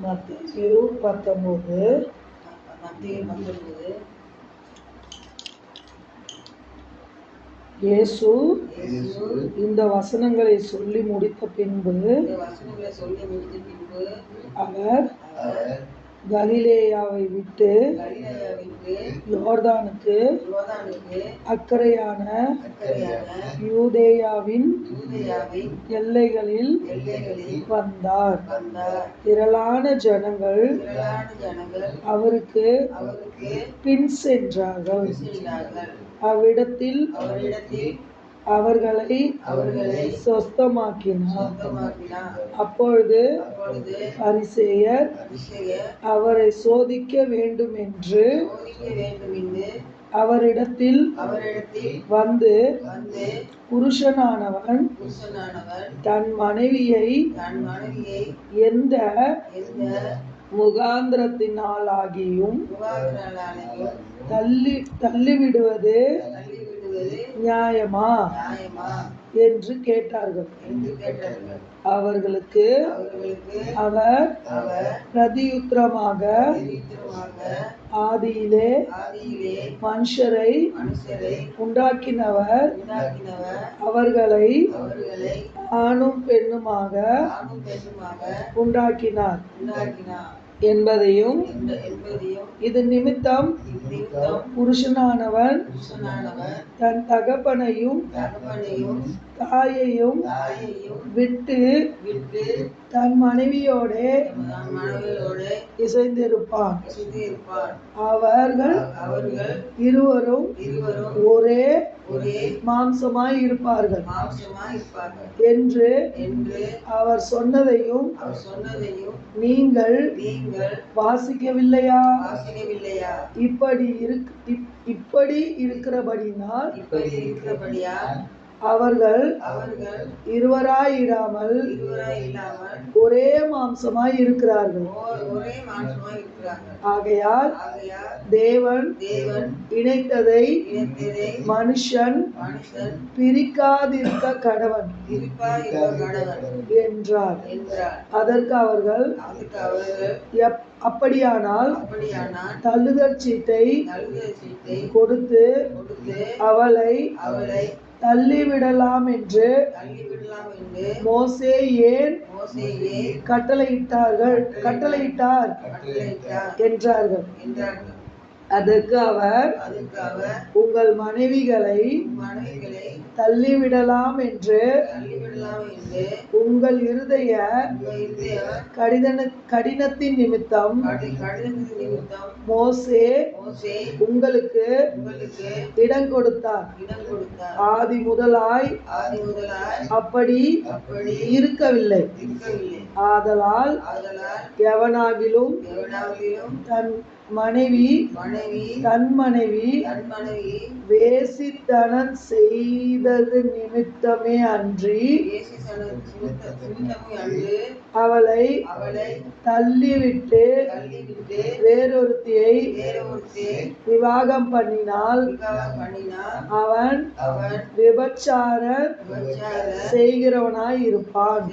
மத்தேயு 19 இயேசு இந்த வசனங்களை சொல்லி முடித்த பின்பு அவர் கலிலேயாவை விட்டு யோர்தானுக்கு அக்கறையான யூதேயாவின் எல்லைகளில் வந்தார். திரளான ஜனங்கள் அவருக்கு பின் சென்றார்கள். அவ்விடத்தில் அவர்களை சொஸ்தமாக்கினார். அப்பொழுது பரிசேயர் அவரை சோதிக்க வேண்டும் என்று அவரிடத்தில் வந்து, புருஷனானவன் தன் மனைவியை எந்த முகாந்திரத்தினாலாகியும் தள்ளிவிடுவது நியாயமா என்று கேட்டார்கள். அவர்களுக்கு அவர் பிரதியுத்தரமாக, ஆதியிலே மனுஷரை உண்டாக்கினவர் அவர்களை ஆணும் பெண்ணுமாக உண்டாக்கினார் என்பதையும், இது நிமித்தம் புருஷனானவன் தன் தகப்பனையும் தாயையும் விட்டு தன் மனைவியோட இசைந்திருப்பான். அவர்கள் இருவரும் ஒரே மாம்சமாய் இருப்பார்கள் என்று அவர் சொன்னதையும் நீங்கள் வாசிக்கவில்லையா? இப்படி இருக்கிறபடினால் அவர்கள் இருவராயிராமல் ஒரே மாம்சமாய் இருக்கிறார்கள். ஆகையால் தேவன் இணைத்ததை மனுஷன் பிரிக்காதிருக்க கடவன் என்றார். அதற்கு அவர்கள், அப்படியானால் தள்ளுதற் சீட்டை கொடுத்து அவளை தள்ளிவிடலாம் என்று மோசே ஏன் கட்டளையிட்டார் என்றார்கள். அதற்கு அவர், உங்கள் மனைவிகளை தள்ளிவிடலாம் என்று உங்கள் இருதய கடினத்தின் நிமித்தம் மோசே உங்களுக்கு இடம் கொடுத்தார். ஆதி முதலாய் அப்படி இருக்கவில்லை. ஆதலால் எவனாகிலும் தன் மனைவி வேசித்தனம் செய்தது நிமித்தமே அன்றி அவளை தள்ளிவிட்டு வேறொருத்தியை விவாகம் பண்ணினால் அவன் விபச்சாரம் செய்கிறவனாய் இருப்பான்.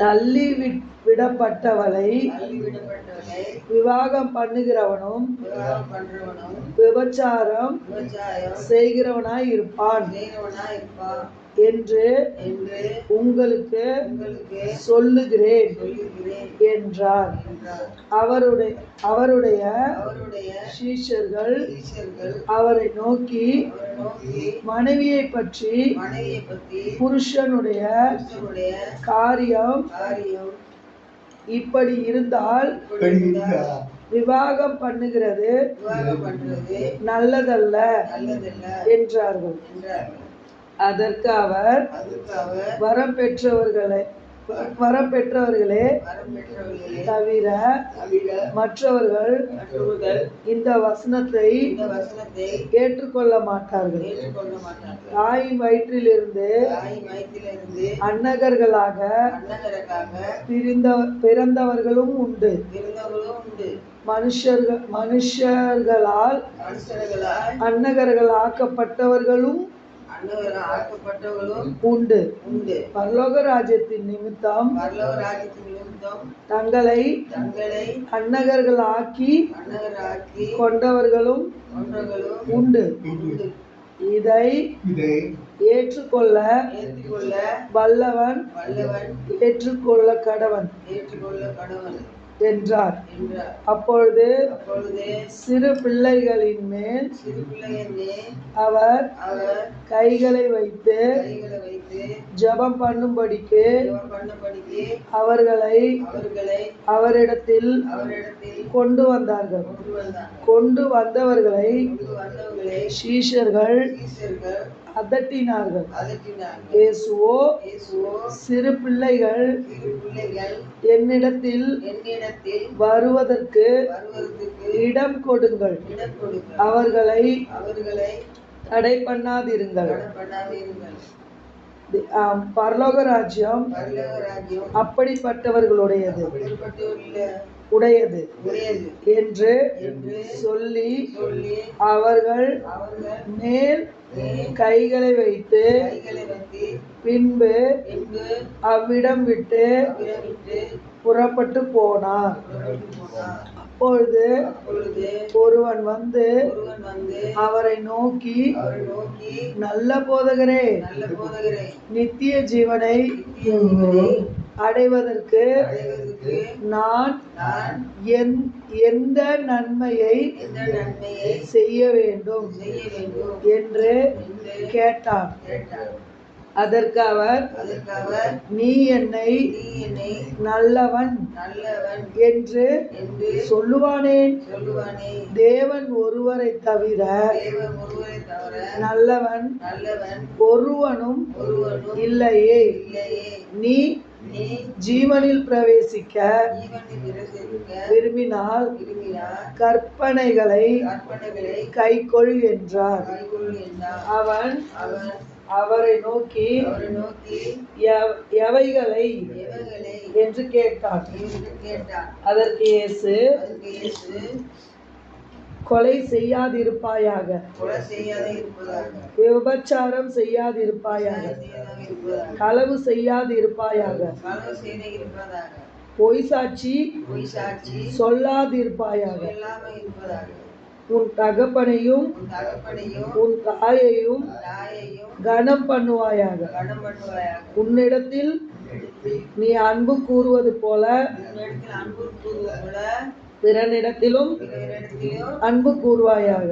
தள்ளிவிடப்பட்டவளை விவாகம் பண்ணுகிறவனும் விபச்சாரம் செய்கிறவனாய் இருப்பான் என்று உங்களுக்கு சொல்லுகிறேன் என்றார். அவருடைய சீஷர்கள் அவரை நோக்கி, மனைவியை பற்றி புருஷனுடைய காரியம் இப்படி இருந்தால் விவாகம் பண்ணுகிறது நல்லதல்ல என்றார்கள். அதற்கு அவர், வரப்பெற்றவர்களே தவிர மற்றவர்கள் இந்த வசனத்தை ஏற்றுக்கொள்ள மாட்டார்கள். தாயின் வயிற்றிலிருந்து அன்னகர்களாக பிறந்தவர்களும் உண்டு. மனுஷர்களால் அன்னகர்கள் ஆக்கப்பட்டவர்களும் ஆக்கப்பட்டவர்களும் உண்டு. உண்டு. பரலோக ராஜ்யத்தின் நிமித்தம் பரலோக ராஜ்யத்தின் நிமித்தம் தங்களை தங்களை அன்னகர்கள் ஆக்கி அன்னகராக்கி கொண்டவர்களும் கொன்றவர்களும் உண்டு. உண்டு. இதை ஏற்றுக்கொள்ள வல்லவன் ஏற்றுக்கொள்ள கடவன் என்றார். அப்பொழுது சிறு பிள்ளைகளின் மேல் அவர் கைகளை வைத்து ஜெபம் பண்ணும்படிக்கு அவர்களை அவரிடத்தில் கொண்டு வந்தார்கள். கொண்டு வந்தவர்களை சீஷர்கள் அதட்டினார்கள். இயேசுவோ சிறு பிள்ளைகள் என்னிடத்தில் வருவதற்கு இடம் கொடுங்கள், அவர்களை தடை பண்ணாதிருங்கள். பரலோக ராஜ்யம் அப்படிப்பட்டவர்களுடையது உடையது என்று சொல்லி அவர்கள் மேல் கைகளை வைத்து பின்பு அவ்விடம் விட்டு புறப்பட்டு போனார். அப்பொழுது ஒருவன் வந்து அவரை நோக்கி, நல்ல போதகரே, நித்திய ஜீவனை அடைவதற்கு நான் எந்த நன்மையை செய்ய வேண்டும் என்று கேட்டான். அதற்கு அவர், நீ என்னை நல்லவன் என்று சொல்லுவானேன்? தேவன் ஒருவரை தவிர நல்லவன் ஒருவனும் இல்லையே. நீ ஜீவனில் பிரவேசிக்க விரும்பினால் கற்பனைகளை கைக்கொள் என்றார். அவன் அவரை நோக்கி எவைகளை என்று கேட்டான். அதற்கு இயேசு, கொலை செய்யாதிருப்பாயாக, விபச்சாரம் செய்யாதிருப்பாயாக, களவு செய்யாதிருப்பாயாக, பொய் சாட்சி சொல்லாதிருப்பாயாக, உன் தகப்பனையும் உன் தாயையும் கனம் பண்ணுவாயாக. உன்னிடத்தில் நீ அன்பு கூறுவது போல பிறனிடத்திலும் அன்பு கூறுவாயாக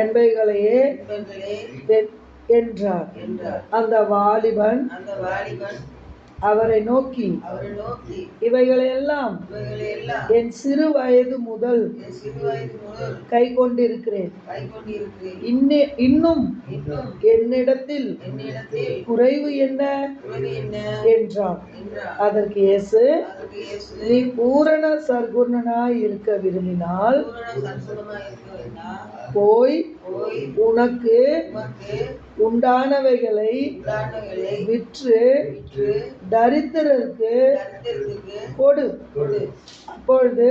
என்பவைகளையே என்றார். அந்த வாலிபன் அவரை நோக்கி, இவைகளையெல்லாம் என் சிறு வயது முதல் கை கொண்டிருக்கிறேன். இன்னும் என்னிடத்தில் குறைவு என்ன என்றார். அதற்கு இயேசு, நீ பூரண சர்க்குணனாய் இருக்க விரும்பினால் போய் உனக்கு உண்டானவைகளை விற்று தரித்திரருக்கு கொடு. அப்பொழுது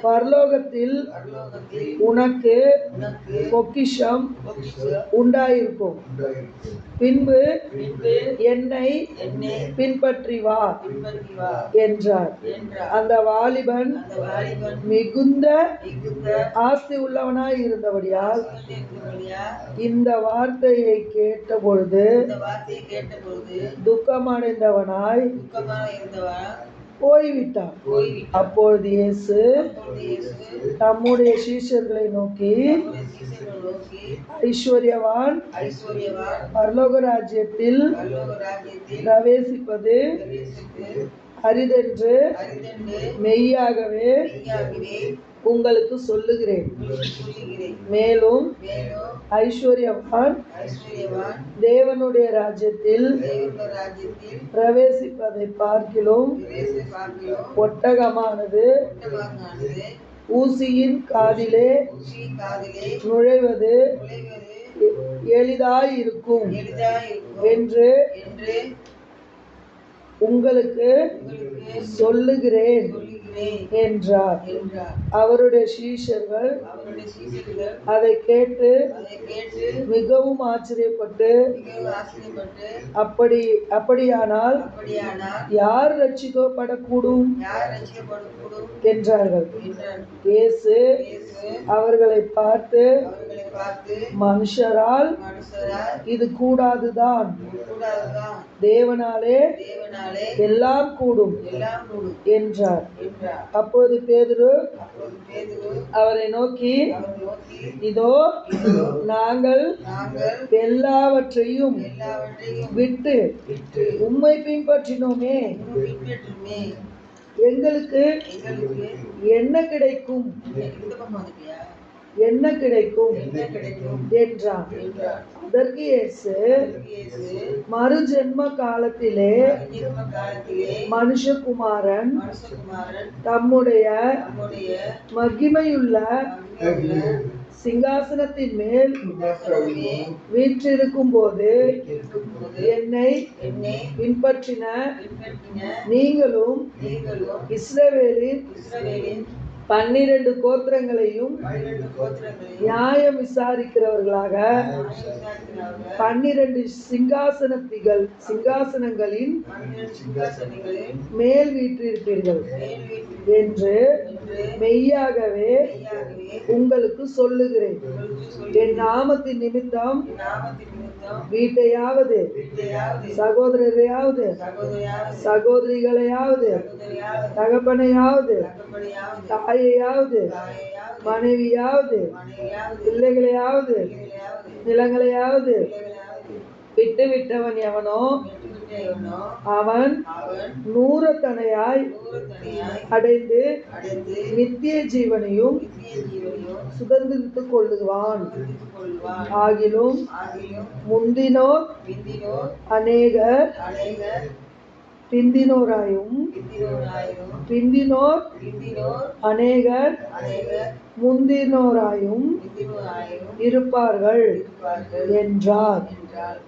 பரலோகத்தில் உனக்கு பொக்கிஷம் உண்டாயிருக்கும். பின்பு என்னை பின்பற்றி வா என்றார். அந்த வாலிபன் மிகுந்த ஆஸ்தி உள்ளவனாய் இருந்தபடியால் இந்த வார்த்தையை கேட்டபொழுது துக்கமடைந்தவனாய் போய்விட்டான். அப்பொழுது இயேசு தம்முடைய சீஷர்களை நோக்கி, ஐஸ்வர்யவான் பரலோக ராஜ்யத்தில் பிரவேசிப்பது அரிதென்று மெய்யாகவே உங்களுக்கு சொல்லுகிறேன். மேலும் ஐஸ்வர்யவான் தேவனுடைய ராஜ்யத்தில் பிரவேசிப்பதை பார்க்கிலும் ஒட்டகமானது ஊசியின் காதிலே நுழைவது எளிதாயிருக்கும் என்று உங்களுக்கு சொல்லுகிறேன் இருக்கிறேன் என்றார். என்றார். அவருடைய சீஷர்கள் அவருடைய சீஷர்கள் அதை கேட்டு அதை கேட்டு மிகவும் ஆச்சரியப்பட்டு, மிகவும் ஆச்சரியப்பட்டு, அப்படியானால் அப்படியானால் யார் ரட்சிக்கப்படக்கூடும் யார் ரட்சிக்கப்படக்கூடும் என்றார்கள். என்றார். இயேசு இயேசு அவர்களை பார்த்து, அவர்களை பார்த்து, மனுஷரால் மனுஷரால் இது கூடாதுதான், கூடாதுதான், தேவனாலே தேவனாலே எல்லாம் கூடும் எல்லாம் கூடும் என்றார். என்றார். அப்பொழுது பேதுரு அப்பொழுது பேதுரு அவரை நோக்கி, அவரை நோக்கி, இதோ நாங்கள் நாங்கள் எல்லாவற்றையும் எல்லாவற்றையும் விட்டு விட்டு உம்மை பின்பற்றினோமே, பின்பற்றுமே, எங்களுக்கு எங்களுக்கு என்ன கிடைக்கும், இந்த பக்கம் வந்துட்டியா? என்ன கிடைக்கும் என்ன கிடைக்கும் என்றான். என்றார். அதற்கு இயேசு, இயேசு மறுஜென்ம காலத்திலே ஜென்ம காலத்திலே மனுஷகுமாரன் மனுஷகுமாரன் தம்முடைய நம்முடைய மகிமையுள்ள மகிமையுள்ள சிங்காசனத்தின் மேல் சிங்காசனத்திலே வீற்றிருக்கும் போது இருக்கும்போது என்னை என்னை பின்பற்றின பின்பற்றின நீங்களும் நீங்களும் இஸ்ரவேலின் இஸ்ரவேலின் 12 கோத்திரங்களையும் 12 கோத்திரங்களையும் நியாயம் விசாரிக்கிறவர்களாக விசாரிக்கிறவர்கள் 12 சிங்காசனங்களின் 12 சிங்காசனங்களில் மேல் வீற்றிருப்பீர்கள் மேல் வீட்டில் என்று என்று மெய்யாகவே மெய்யாகவே உங்களுக்கு சொல்லுகிறேன். உங்களுக்கு சொல்லி என் நாமத்தின் நிமித்தம் நாமத்தின் நிமித்தம் வீட்டையாவது வீட்டையாவது சகோதரரையாவது சகோதரியாவது சகோதரிகளையாவது சகோதரியாவது தகப்பனையாவது தகப்பனையாவது தாயையாவது தாயையாவது மனைவியாவது மனைவியாவது பிள்ளைகளையாவது பிள்ளைகளையாவது நிலங்களையாவது பிள்ளைகளையாவது விட்டவன் எவனோ விட்டுவிட்ட எவனோ அவன் அவன் 100 தனையாய் தனியாய் அடைந்து அடைந்து நித்திய ஜீவனையும் நித்திய ஜீவனையும் சுதந்திரித்துக் கொள்ளுவான். சுதந்திரித்துக் கொள்வான். ஆகிலும் ஆகிலும் முந்தினோர் பிந்தினோர் அநேகர் அநேகர் பிந்தினோராயும் பிந்தினோராயும் பிந்தினோர் பிந்தினோர் அநேகர் அநேகர் முந்தினோராயும் பிந்தினோராயும் இருப்பார்கள் இருப்பார்கள் என்றார். என்றார்.